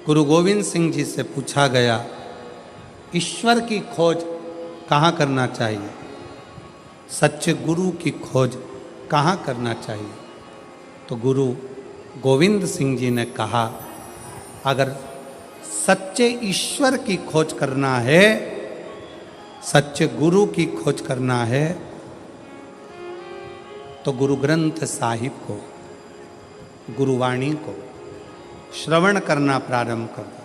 गुरु गोविंद सिंह जी से पूछा गया, ईश्वर की खोज कहाँ करना चाहिए, सच्चे गुरु की खोज कहाँ करना चाहिए? तो गुरु गोविंद सिंह जी ने कहा, अगर सच्चे ईश्वर की खोज करना है, सच्चे गुरु की खोज करना है, तो गुरु ग्रंथ साहिब को, गुरुवाणी को श्रवण करना प्रारंभ कर दो।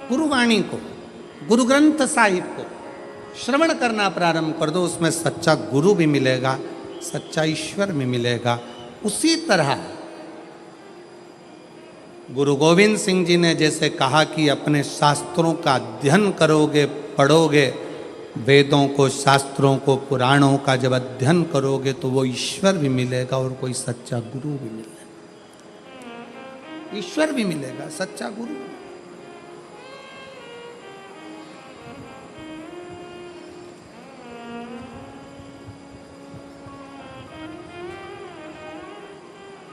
गुरुवाणी को, गुरु ग्रंथ साहिब को श्रवण करना प्रारंभ कर दो। उसमें सच्चा गुरु भी मिलेगा, सच्चा ईश्वर भी मिलेगा। उसी तरह गुरु गोविंद सिंह जी ने जैसे कहा कि अपने शास्त्रों का अध्ययन करोगे, पढ़ोगे, वेदों को, शास्त्रों को, पुराणों का जब अध्ययन करोगे तो वो ईश्वर भी मिलेगा और कोई सच्चा गुरु भी मिलेगा। ईश्वर भी मिलेगा, सच्चा गुरु।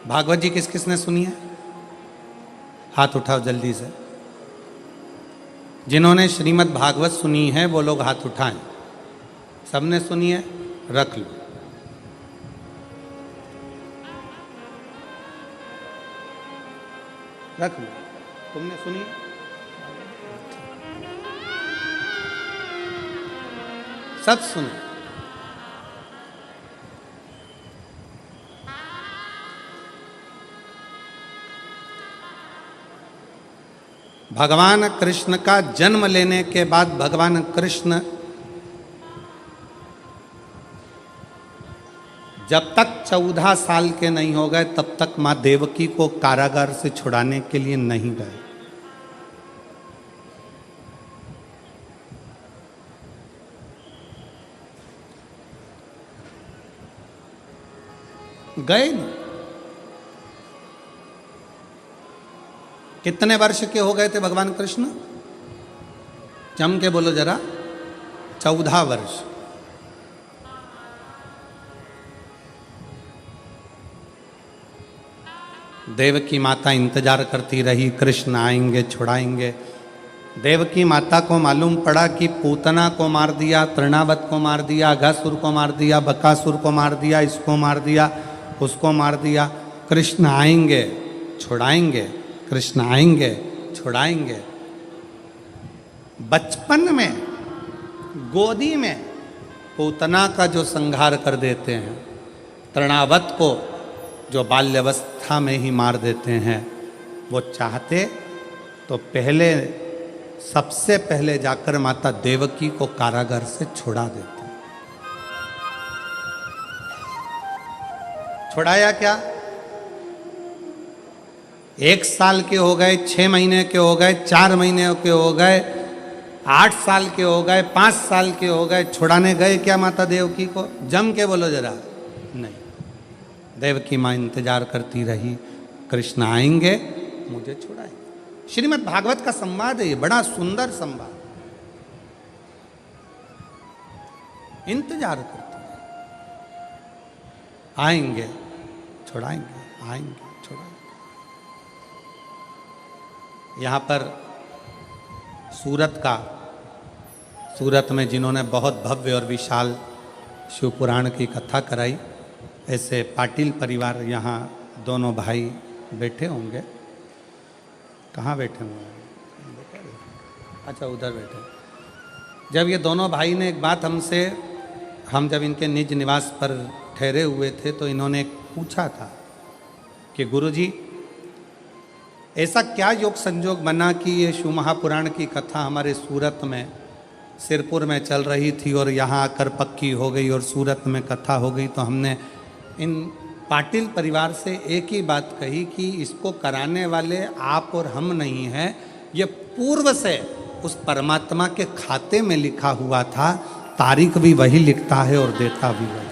भागवत जी किस किसने सुनी है? हाथ उठाओ जल्दी से। जिन्होंने श्रीमद् भागवत सुनी है वो लोग हाथ उठाएं। सबने सुनी है? रख लो। रख लो। तुमने सुनी? सब सुने। भगवान कृष्ण का जन्म लेने के बाद भगवान कृष्ण जब तक 14 साल के नहीं हो गए तब तक मां देवकी को कारागार से छुड़ाने के लिए नहीं गए। गए नहीं। कितने वर्ष के हो गए थे भगवान कृष्ण? जम के बोलो जरा। 14 वर्ष। देवकी माता इंतजार करती रही, कृष्ण आएंगे, छुड़ाएंगे। देवकी माता को मालूम पड़ा कि पूतना को मार दिया, तृणावत को मार दिया, अघासुर को मार दिया, बकासुर को मार दिया, इसको मार दिया, उसको मार दिया। कृष्ण आएंगे, छुड़ाएंगे, कृष्ण आएंगे, छुड़ाएंगे। बचपन में गोदी में पूतना का जो संहार कर देते हैं, तृणावत को जो बाल्यावस्था में ही मार देते हैं, वो चाहते तो पहले, सबसे पहले जाकर माता देवकी को कारागार से छुड़ा देते। छुड़ाया क्या? 1 साल के हो गए, 6 महीने के हो गए, 4 महीने के हो गए, 8 साल के हो गए, 5 साल के हो गए, छुड़ाने गए क्या माता देवकी को? जम के बोलो जरा। नहीं। देवकी माँ इंतजार करती रही, कृष्ण आएंगे, मुझे छुड़ाएंगे। श्रीमद् भागवत का संवाद है ये, बड़ा सुंदर संवाद। इंतजार करती रही, आएंगे, छुड़ाएंगे, आएंगे, छुड़ाएंगे। यहाँ पर सूरत में जिन्होंने बहुत भव्य और विशाल शिव पुराण की कथा कराई, ऐसे पाटिल परिवार यहाँ दोनों भाई बैठे होंगे। कहाँ बैठे होंगे? अच्छा, उधर बैठे। जब ये दोनों भाई ने एक बात हमसे, हम जब इनके निज निवास पर ठहरे हुए थे तो इन्होंने पूछा था कि गुरुजी, ऐसा क्या योग संजोग बना कि ये शिव महापुराण की कथा हमारे सूरत में, सिरपुर में चल रही थी और यहाँ आकर पक्की हो गई और सूरत में कथा हो गई। तो हमने इन पाटिल परिवार से एक ही बात कही कि इसको कराने वाले आप और हम नहीं हैं, ये पूर्व से उस परमात्मा के खाते में लिखा हुआ था। तारीख भी वही लिखता है और देता भी वही।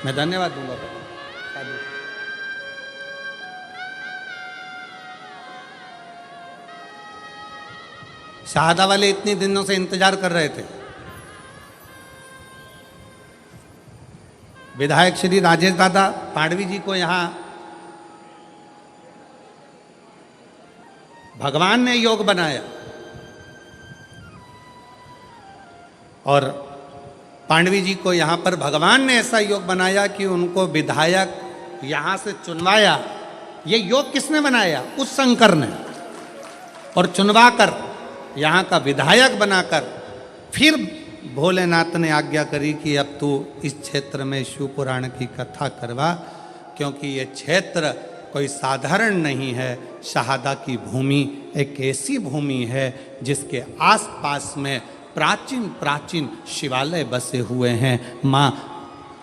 मैं धन्यवाद दूंगा। शाहदा वाले इतने दिनों से इंतजार कर रहे थे। विधायक श्री राजेश दादा पांडवी जी को यहाँ भगवान ने योग बनाया। और पांडवी जी को यहाँ पर भगवान ने ऐसा योग बनाया कि उनको विधायक यहाँ से चुनवाया। ये योग किसने बनाया? उस शंकर ने। और चुनवाकर यहाँ का विधायक बनाकर फिर भोलेनाथ ने आज्ञा करी कि अब तू इस क्षेत्र में शिव पुराण की कथा करवा, क्योंकि ये क्षेत्र कोई साधारण नहीं है। शहादा की भूमि एक ऐसी भूमि है जिसके आसपास में प्राचीन प्राचीन शिवालय बसे हुए हैं। माँ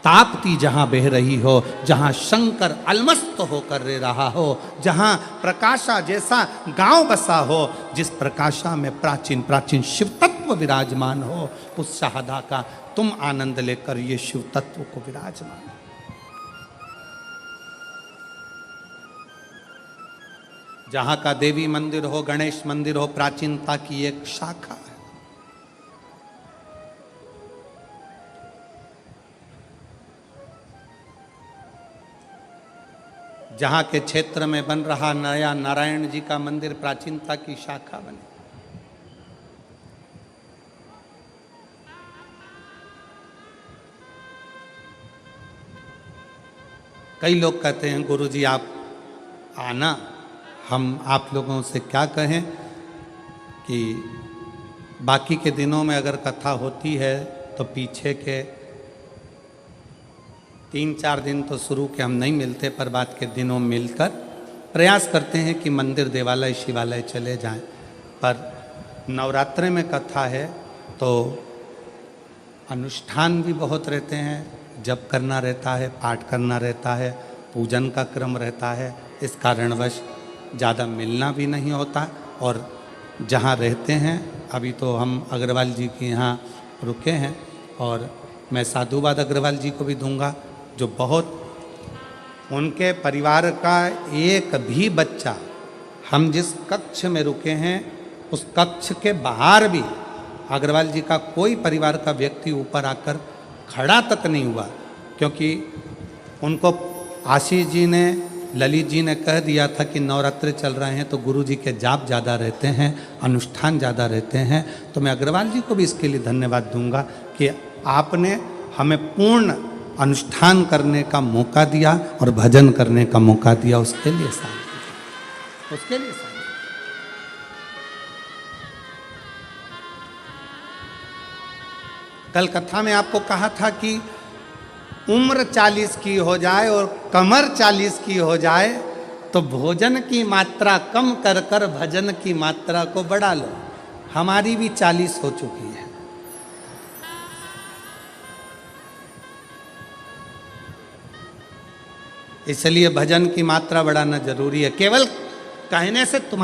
ताप्ती जहाँ बह रही हो, जहाँ शंकर अलमस्त होकर रह रहा हो, जहाँ प्रकाशा जैसा गांव बसा हो, जिस प्रकाशा में प्राचीन प्राचीन शिव तत्व विराजमान हो, उस शहादा का तुम आनंद लेकर ये शिव तत्व को विराजमान। जहाँ का देवी मंदिर हो, गणेश मंदिर हो, प्राचीनता की एक शाखा है। जहाँ के क्षेत्र में बन रहा नया नारायण जी का मंदिर प्राचीनता की शाखा बने। कई लोग कहते हैं गुरुजी आप आना, हम आप लोगों से क्या कहें कि बाकी के दिनों में अगर कथा होती है तो पीछे के 3-4 दिन तो शुरू के हम नहीं मिलते, पर बाद के दिनों मिलकर प्रयास करते हैं कि मंदिर देवालय शिवालय चले जाएं। पर नवरात्रि में कथा है तो अनुष्ठान भी बहुत रहते हैं, जप करना रहता है, पाठ करना रहता है, पूजन का क्रम रहता है। इस कारणवश ज़्यादा मिलना भी नहीं होता। और जहाँ रहते हैं, अभी तो हम अग्रवाल जी के यहाँ रुके हैं, और मैं साधुवाद अग्रवाल जी को भी दूंगा, जो बहुत उनके परिवार का एक भी बच्चा, हम जिस कक्ष में रुके हैं उस कक्ष के बाहर भी अग्रवाल जी का कोई परिवार का व्यक्ति ऊपर आकर खड़ा तक नहीं हुआ, क्योंकि उनको आशीष जी ने, ललित जी ने कह दिया था कि नवरात्रि चल रहे हैं तो गुरु जी के जाप ज़्यादा रहते हैं, अनुष्ठान ज़्यादा रहते हैं। तो मैं अग्रवाल जी को भी इसके लिए धन्यवाद दूंगा कि आपने हमें पूर्ण अनुष्ठान करने का मौका दिया और भजन करने का मौका दिया। उसके लिए साथ, उसके लिए साथ। कल कथा में आपको कहा था कि उम्र 40 की हो जाए और कमर 40 की हो जाए तो भोजन की मात्रा कम कर कर भजन की मात्रा को बढ़ा लो। हमारी भी 40 हो चुकी है। इसलिए भजन की मात्रा बढ़ाना जरूरी है। केवल कहने से तुम्हारा